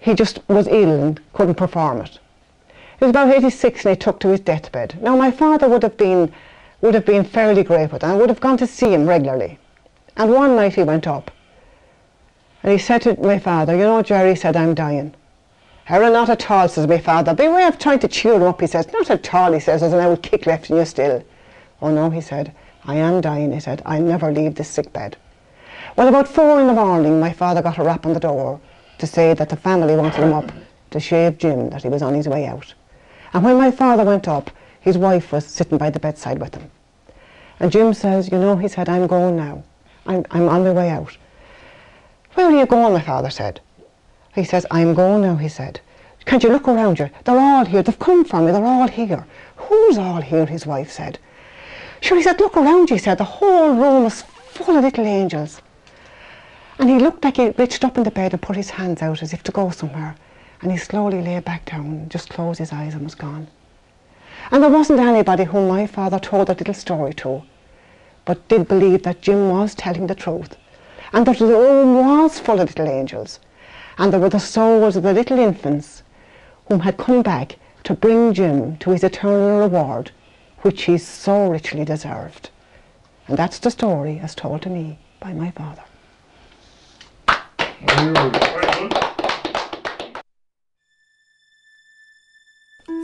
he just was ill and couldn't perform it. He was about 86 and he took to his deathbed. Now my father would have been fairly great with him. I would have gone to see him regularly. And one night he went up and he said to my father, "You know, Jerry," he said, "I'm dying." "Harry, not at all," says my father. By way of trying to cheer him up, he says, "Not at all," he says, "as I would kick left in you still." "Oh no," he said, "I am dying," he said. "I'll never leave this sick bed." Well, about 4 in the morning, my father got a rap on the door to say that the family wanted him up to shave Jim, that he was on his way out. And when my father went up, his wife was sitting by the bedside with him. And Jim says, "You know," he said, "I'm going now. I'm on my way out." "Where are you going?" my father said. He says, "I'm going now," he said. "Can't you look around you? They're all here. They've come for me. They're all here." "Who's all here?" his wife said. "Sure," he said, "look around you," he said. "The whole room is full of little angels." And he looked like he reached up in the bed and put his hands out as if to go somewhere. And he slowly lay back down and just closed his eyes and was gone. And there wasn't anybody whom my father told that little story to, but did believe that Jim was telling the truth, and that the room was full of little angels, and there were the souls of the little infants whom had come back to bring Jim to his eternal reward, which he so richly deserved. And that's the story as told to me by my father.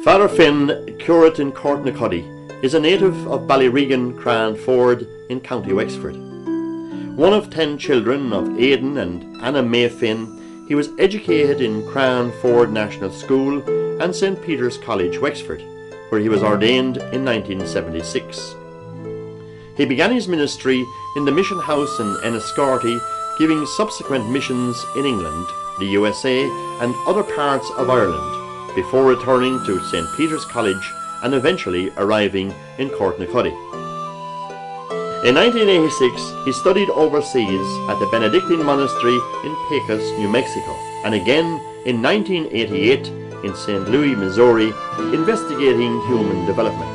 Father Finn, curate in Cortnacuddy, is a native of Ballyregan, Cranford in County Wexford. One of 10 children of Aidan and Anna May Finn, he was educated in Cranford National School and St. Peter's College, Wexford, where he was ordained in 1976. He began his ministry in the mission house in Enniscorthy, giving subsequent missions in England, the USA and other parts of Ireland, before returning to St. Peter's College and eventually arriving in Cortnacuddy. In 1986, he studied overseas at the Benedictine Monastery in Pecos, New Mexico, and again in 1988 in St. Louis, Missouri, investigating human development.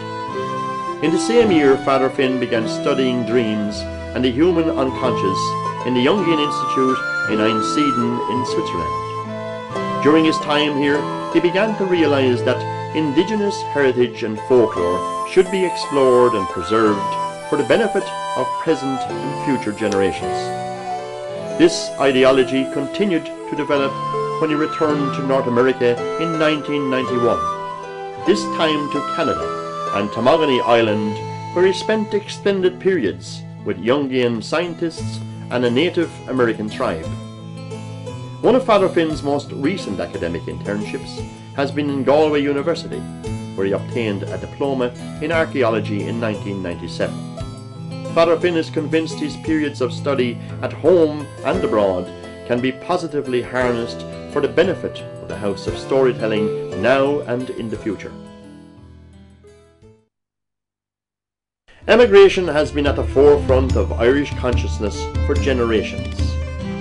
In the same year, Father Finn began studying dreams and the human unconscious in the Jungian Institute in Einsiedeln in Switzerland. During his time here, he began to realize that indigenous heritage and folklore should be explored and preserved for the benefit of present and future generations. This ideology continued to develop when he returned to North America in 1991, this time to Canada and Tamagani Island, where he spent extended periods with Jungian scientists and a Native American tribe. One of Father Finn's most recent academic internships has been in Galway University, where he obtained a diploma in archaeology in 1997. Father Finn is convinced his periods of study at home and abroad can be positively harnessed for the benefit of the House of Storytelling now and in the future. Emigration has been at the forefront of Irish consciousness for generations.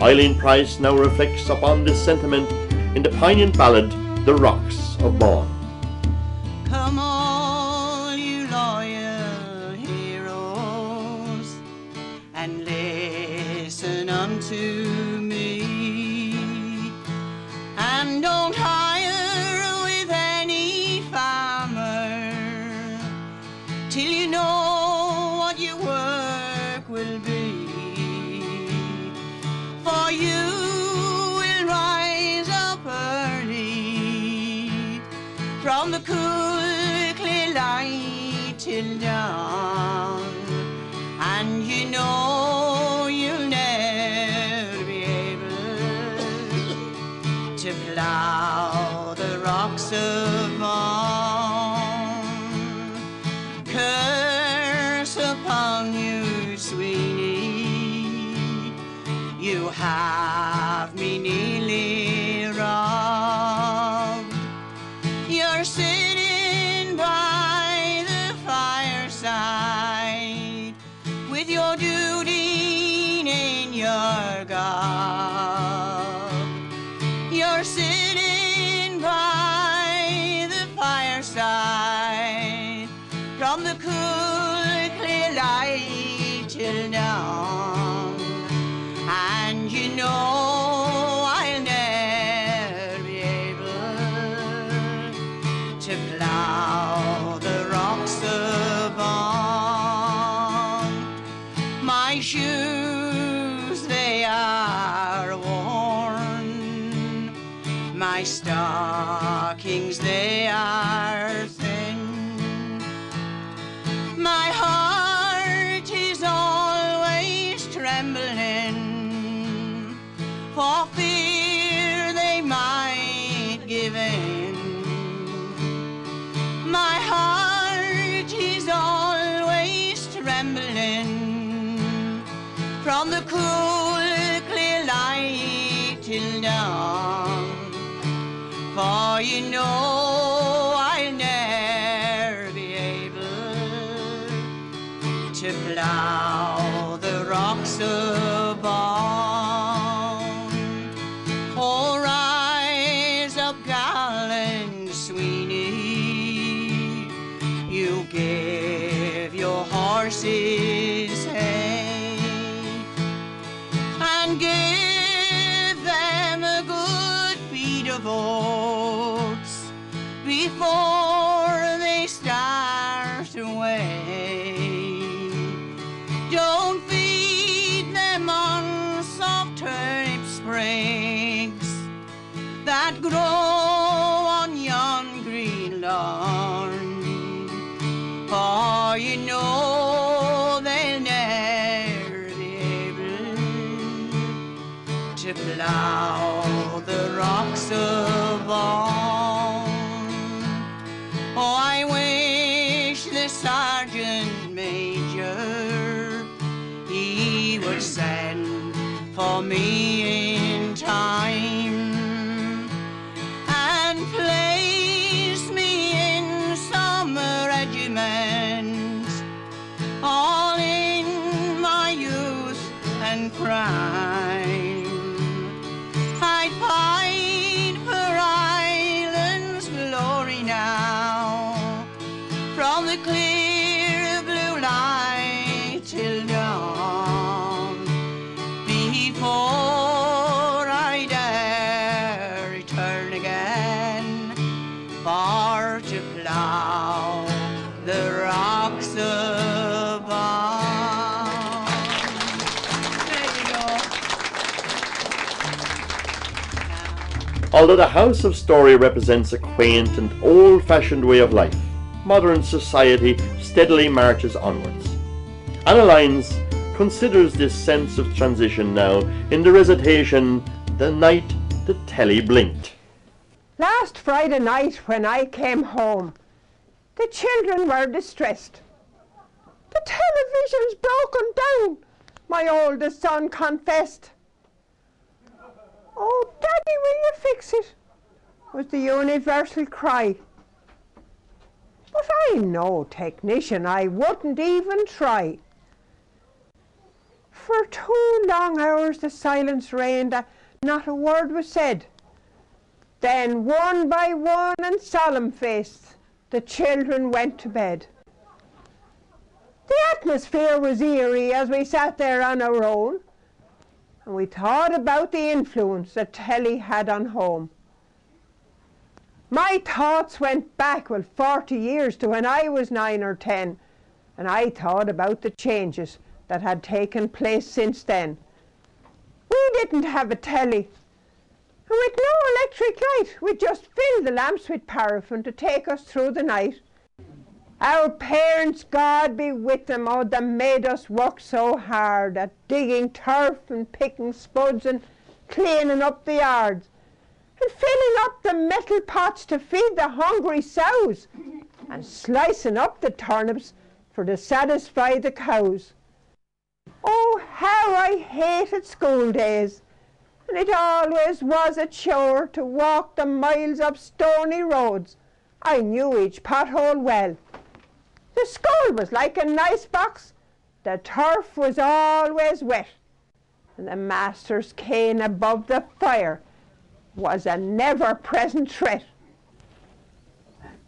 Eileen Price now reflects upon this sentiment in the poignant ballad The Rocks of Bawn. Come all you loyal heroes and listen unto me, and don't hire with any farmer till you know what your work will be, for you will rise up early from the cool clear light till dawn, and you know you'll never be able to plough the rocks of Vaughan. Curse upon you, Sweeney, you have me nearly robbed. You're sitting by the fireside with your duty in your gob. You're sitting by the fireside from the cool clear light till dawn, and you know I'll never be my stockings they are thin. My heart is always trembling, for fear they might give in. My heart is always trembling, from the cool clear light till dawn, for you know I'll ne'er be able to plough the rocks above. Oh, rise up, gallant Sweeney, you give your horses hay, and give them a good feed of oats before they start away. Don't feed them on soft turnip sprigs that grow on yon green lawn, for you know they'll ne'er be able to plough the rocks above. Oh, I wish the sergeant major he would send for me in time and place me in some regiment, all in my youth and prime. I'd fight for Ireland's glory now, from the clear blue light till dawn, before I dare return again, for to plough the rocks above. There you go. Although the House of Story represents a quaint and old-fashioned way of life, modern society steadily marches onwards. Anna Lyons considers this sense of transition now in the recitation, "The Night the Telly Blinked." Last Friday night when I came home, the children were distressed. "The television's broken down," my oldest son confessed. "Oh, Daddy, will you fix it?" was the universal cry. But I'm no technician, I wouldn't even try. For 2 long hours the silence reigned, not a word was said. Then one by one and solemn-faced, the children went to bed. The atmosphere was eerie as we sat there on our own, and we thought about the influence that telly had on home. My thoughts went back, 40 years to when I was 9 or 10, and I thought about the changes that had taken place since then. We didn't have a telly, and with no electric light, we'd just fill the lamps with paraffin to take us through the night. Our parents, God be with them, oh, they made us work so hard at digging turf and picking spuds and cleaning up the yards, and filling up the metal pots to feed the hungry sows, and slicing up the turnips for to satisfy the cows. Oh, how I hated school days, and it always was a chore to walk the miles up stony roads. I knew each pothole well. The school was like an ice box, the turf was always wet, and the master's cane above the fire was a never-present threat.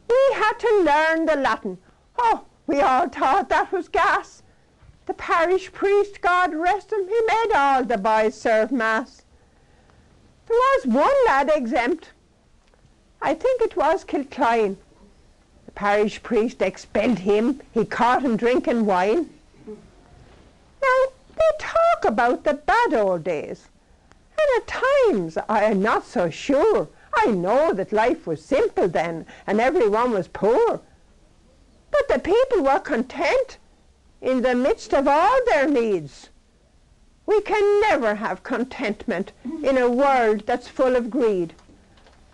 We had to learn the Latin. Oh, we all thought that was gas. The parish priest, God rest him, he made all the boys serve mass. There was one lad exempt. I think it was Kilcline. The parish priest expelled him. He caught him drinking wine. Now, they talk about the bad old days, and at times I am not so sure. I know that life was simple then and everyone was poor. But the people were content in the midst of all their needs. We can never have contentment in a world that's full of greed.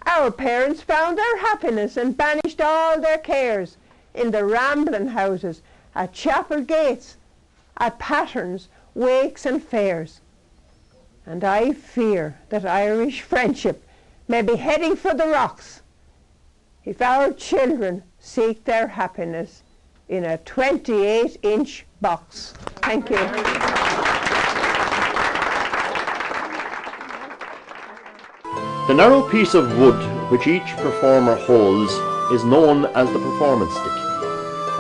Our parents found their happiness and banished all their cares in the rambling houses, at chapel gates, at paterns, wakes and fairs. And I fear that Irish friendship may be heading for the rocks if our children seek their happiness in a 28-inch box. Thank you. The narrow piece of wood which each performer holds is known as the performance stick.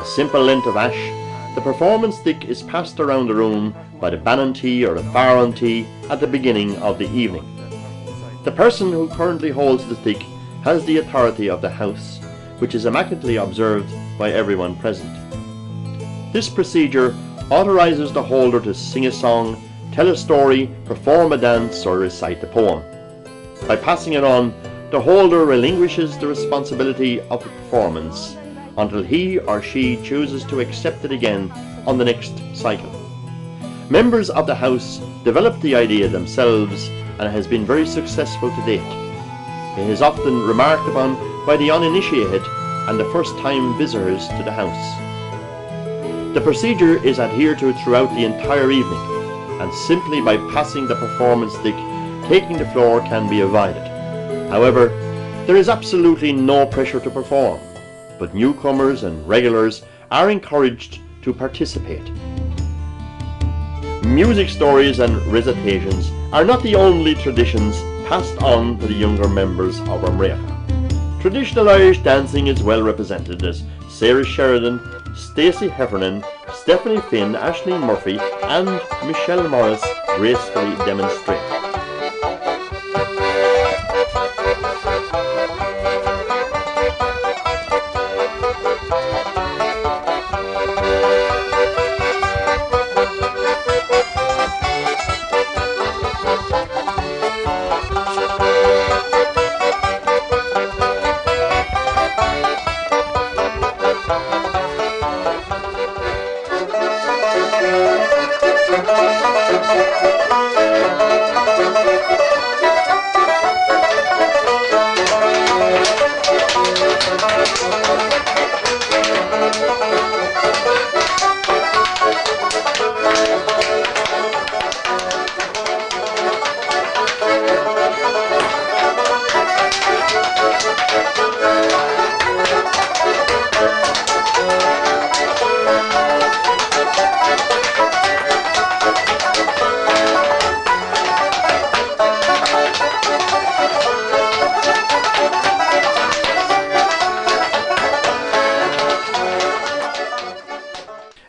A simple length of ash, the performance stick is passed around the room by the bannantee or the farrantee at the beginning of the evening. The person who currently holds the stick has the authority of the house, which is immaculately observed by everyone present. This procedure authorises the holder to sing a song, tell a story, perform a dance or recite a poem. By passing it on, the holder relinquishes the responsibility of the performance until he or she chooses to accept it again on the next cycle. Members of the house developed the idea themselves and it has been very successful to date. It is often remarked upon by the uninitiated and the first-time visitors to the house. The procedure is adhered to throughout the entire evening, and simply by passing the performance stick, taking the floor can be avoided. However, there is absolutely no pressure to perform, but newcomers and regulars are encouraged to participate. Music stories and recitations are not the only traditions passed on to the younger members of Amreka. Traditional Irish dancing is well represented as Sarah Sheridan, Stacey Heffernan, Stephanie Finn, Aisling Murphy and Michelle Morris gracefully demonstrate.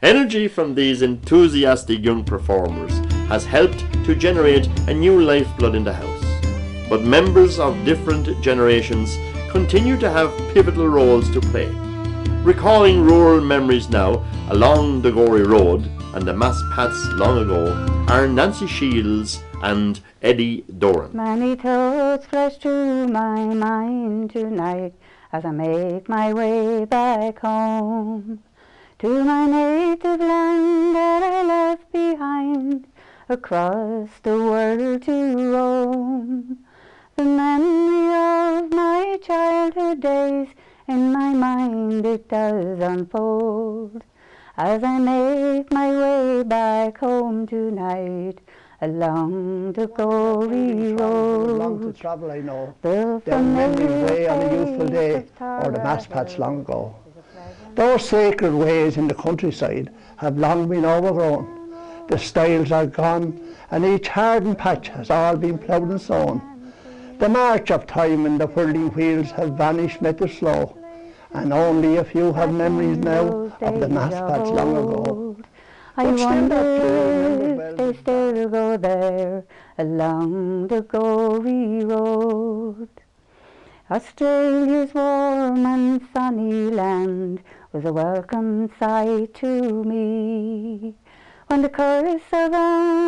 Energy from these enthusiastic young performers has helped to generate a new lifeblood in the house. But members of different generations continue to have pivotal roles to play. Recalling rural memories now along the Gorey Road and the Mass Pats long ago are Nancy Shields and Eddie Doran. Many thoughts flash through my mind tonight as I make my way back home to my native land that I left behind, across the world to roam. The memory of my childhood days in my mind it does unfold as I make my way back home tonight along the Gorey Road. Long to travel, I know. The Down memory way on a youthful day, or the Mass Pats long ago. Those sacred ways in the countryside have long been overgrown. The styles are gone, and each hardened patch has all been ploughed and sown. The march of time and the whirling wheels have vanished metal slow, and only a few have memories now of the Mass Pats long ago. I wonder if they still go there along the Gorey Road. Australia's warm and sunny land was a welcome sight to me when the curse of